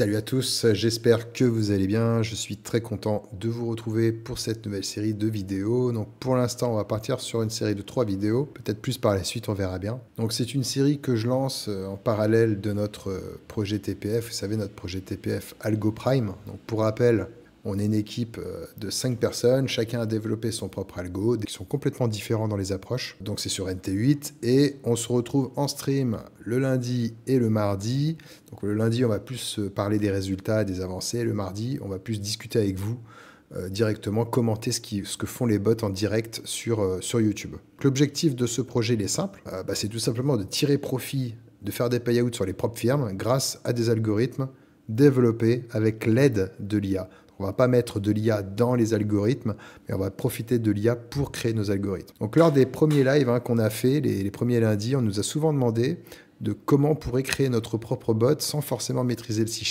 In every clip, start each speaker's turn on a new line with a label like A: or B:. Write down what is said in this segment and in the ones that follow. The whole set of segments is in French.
A: Salut à tous, j'espère que vous allez bien. Je suis très content de vous retrouver pour cette nouvelle série de vidéos. Donc pour l'instant, on va partir sur une série de 3 vidéos, peut-être plus par la suite, on verra bien. Donc c'est une série que je lance en parallèle de notre projet TPF. Vous savez, notre projet TPF Algo Prime. Donc pour rappel, on est une équipe de 5 personnes, chacun a développé son propre algo, qui sont complètement différents dans les approches. Donc c'est sur NT8 et on se retrouve en stream le lundi et le mardi. Donc le lundi, on va plus parler des résultats, des avancées. Le mardi, on va plus discuter avec vous directement, commenter ce que font les bots en direct sur YouTube. L'objectif de ce projet, il est simple. C'est tout simplement de tirer profit, de faire des payouts sur les propres firmes grâce à des algorithmes développés avec l'aide de l'IA. On ne va pas mettre de l'IA dans les algorithmes, mais on va profiter de l'IA pour créer nos algorithmes. Donc lors des premiers lives qu'on a fait, les premiers lundis, on nous a souvent demandé de comment on pourrait créer notre propre bot sans forcément maîtriser le C#.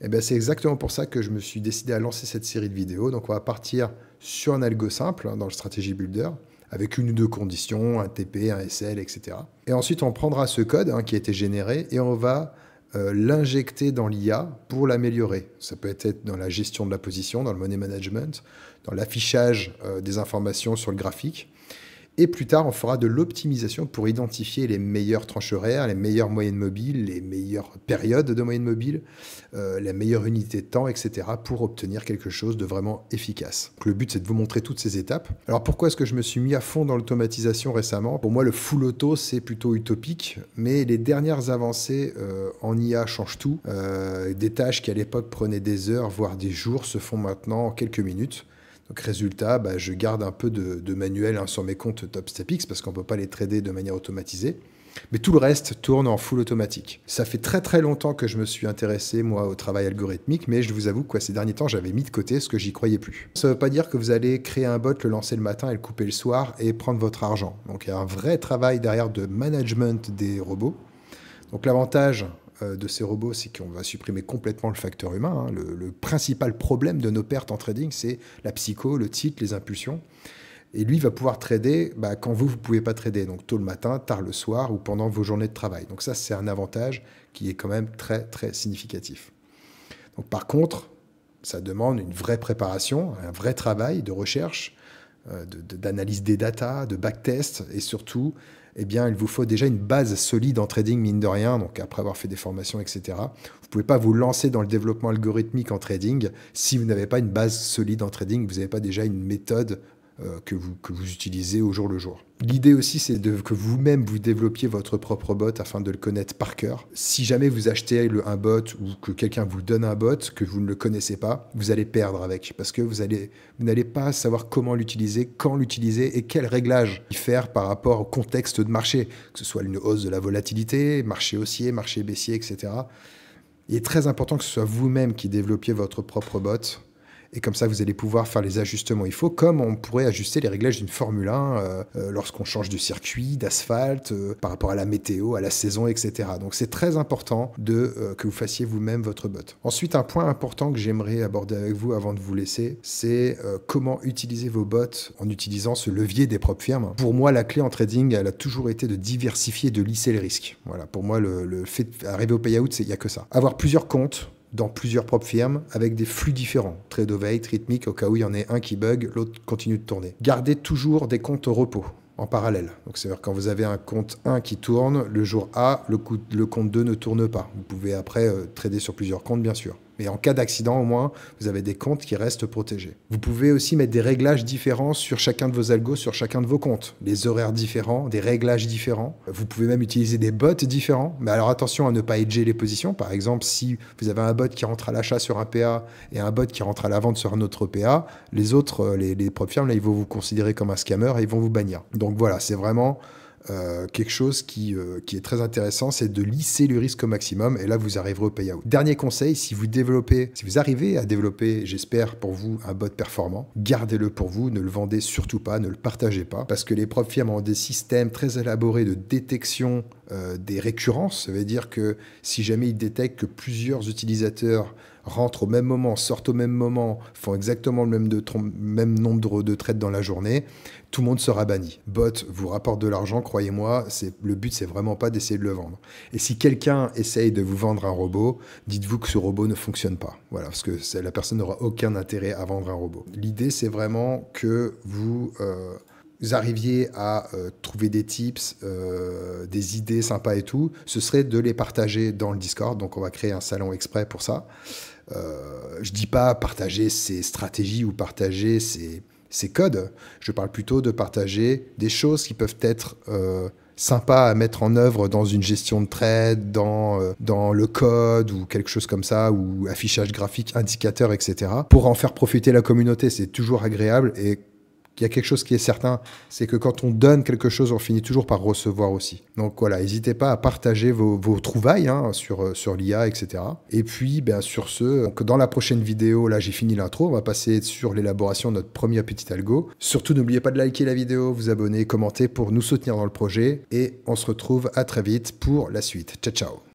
A: Et bien c'est exactement pour ça que je me suis décidé à lancer cette série de vidéos. Donc on va partir sur un algo simple dans le Strategy Builder, avec une ou deux conditions, un TP, un SL, etc. Et ensuite on prendra ce code qui a été généré et on va l'injecter dans l'IA pour l'améliorer. Ça peut être dans la gestion de la position, dans le money management, dans l'affichage des informations sur le graphique. Et plus tard, on fera de l'optimisation pour identifier les meilleures tranches horaires, les meilleures moyennes mobiles, les meilleures périodes de moyenne mobile, la meilleure unité de temps, etc. pour obtenir quelque chose de vraiment efficace. Donc, le but, c'est de vous montrer toutes ces étapes. Alors pourquoi est-ce que je me suis mis à fond dans l'automatisation récemment? Pour moi, le full auto, c'est plutôt utopique, mais les dernières avancées en IA changent tout. Des tâches qui à l'époque prenaient des heures, voire des jours, se font maintenant en quelques minutes. Donc résultat, je garde un peu de manuel sur mes comptes TopStepX parce qu'on ne peut pas les trader de manière automatisée. Mais tout le reste tourne en full automatique. Ça fait très très longtemps que je me suis intéressé, moi, au travail algorithmique, mais je vous avoue que ces derniers temps, j'avais mis de côté ce que j'y croyais plus. Ça ne veut pas dire que vous allez créer un bot, le lancer le matin et le couper le soir et prendre votre argent. Donc il y a un vrai travail derrière de management des robots. Donc l'avantage de ces robots, c'est qu'on va supprimer complètement le facteur humain. Le principal problème de nos pertes en trading, c'est la psycho, le tilt, les impulsions. Et lui va pouvoir trader quand vous ne pouvez pas trader, donc tôt le matin, tard le soir ou pendant vos journées de travail. Donc ça, c'est un avantage qui est quand même très, très significatif. Donc par contre, ça demande une vraie préparation, un vrai travail de recherche, d'analyse des datas, de backtest et surtout, il vous faut déjà une base solide en trading, mine de rien, donc après avoir fait des formations, etc. Vous ne pouvez pas vous lancer dans le développement algorithmique en trading si vous n'avez pas une base solide en trading, vous n'avez pas déjà une méthode que vous utilisez au jour le jour. L'idée aussi, c'est que vous-même vous développiez votre propre bot afin de le connaître par cœur. Si jamais vous achetez un bot ou que quelqu'un vous donne un bot que vous ne le connaissez pas, vous allez perdre avec parce que vous n'allez pas savoir comment l'utiliser, quand l'utiliser et quels réglages y faire par rapport au contexte de marché, que ce soit une hausse de la volatilité, marché haussier, marché baissier, etc. Il est très important que ce soit vous-même qui développiez votre propre bot. Et comme ça, vous allez pouvoir faire les ajustements il faut, comme on pourrait ajuster les réglages d'une Formule 1 lorsqu'on change de circuit, d'asphalte, par rapport à la météo, à la saison, etc. Donc c'est très important que vous fassiez vous-même votre bot. Ensuite, un point important que j'aimerais aborder avec vous avant de vous laisser, c'est comment utiliser vos bots en utilisant ce levier des propres firmes. Pour moi, la clé en trading, elle a toujours été de diversifier, de lisser les risques. Voilà, pour moi, le fait d'arriver au payout, il n'y a que ça. Avoir plusieurs comptes dans plusieurs propres firmes avec des flux différents. Trade ovate, rythmique, au cas où il y en ait un qui bug, l'autre continue de tourner. Gardez toujours des comptes au repos en parallèle. Donc c'est-à-dire quand vous avez un compte 1 qui tourne, le jour A, le compte 2 ne tourne pas. Vous pouvez après trader sur plusieurs comptes, bien sûr. Mais en cas d'accident, au moins, vous avez des comptes qui restent protégés. Vous pouvez aussi mettre des réglages différents sur chacun de vos algos, sur chacun de vos comptes. Les horaires différents, des réglages différents. Vous pouvez même utiliser des bots différents. Mais alors attention à ne pas hedger les positions. Par exemple, si vous avez un bot qui rentre à l'achat sur un PA et un bot qui rentre à la vente sur un autre PA, les autres, les propres firmes, là, ils vont vous considérer comme un scammer et ils vont vous bannir. Donc voilà, c'est vraiment quelque chose qui est très intéressant, c'est de lisser le risque au maximum et là vous arriverez au payout. Dernier conseil, si vous arrivez à développer, j'espère pour vous, un bot performant, gardez-le pour vous, ne le vendez surtout pas, ne le partagez pas, parce que les propres firmes ont des systèmes très élaborés de détection des récurrences. Ça veut dire que si jamais ils détectent que plusieurs utilisateurs rentrent au même moment, sortent au même moment, font exactement le même nombre de trades dans la journée, tout le monde sera banni. Bot vous rapporte de l'argent, croyez-moi, le but c'est vraiment pas d'essayer de le vendre. Et si quelqu'un essaye de vous vendre un robot, dites-vous que ce robot ne fonctionne pas. Voilà, parce que la personne n'aura aucun intérêt à vendre un robot. L'idée c'est vraiment que vous arriviez à trouver des tips, des idées sympas et tout, ce serait de les partager dans le Discord. Donc on va créer un salon exprès pour ça. Je dis pas partager ses stratégies ou partager ses codes. Je parle plutôt de partager des choses qui peuvent être sympas à mettre en œuvre dans une gestion de trade, dans le code ou quelque chose comme ça, ou affichage graphique, indicateur, etc. Pour en faire profiter la communauté, c'est toujours agréable. Et il y a quelque chose qui est certain, c'est que quand on donne quelque chose, on finit toujours par recevoir aussi. Donc voilà, n'hésitez pas à partager vos trouvailles sur l'IA, etc. Et puis, sur ce, donc dans la prochaine vidéo, là j'ai fini l'intro, on va passer sur l'élaboration de notre premier petit algo. Surtout, n'oubliez pas de liker la vidéo, vous abonner, commenter pour nous soutenir dans le projet. Et on se retrouve à très vite pour la suite. Ciao, ciao.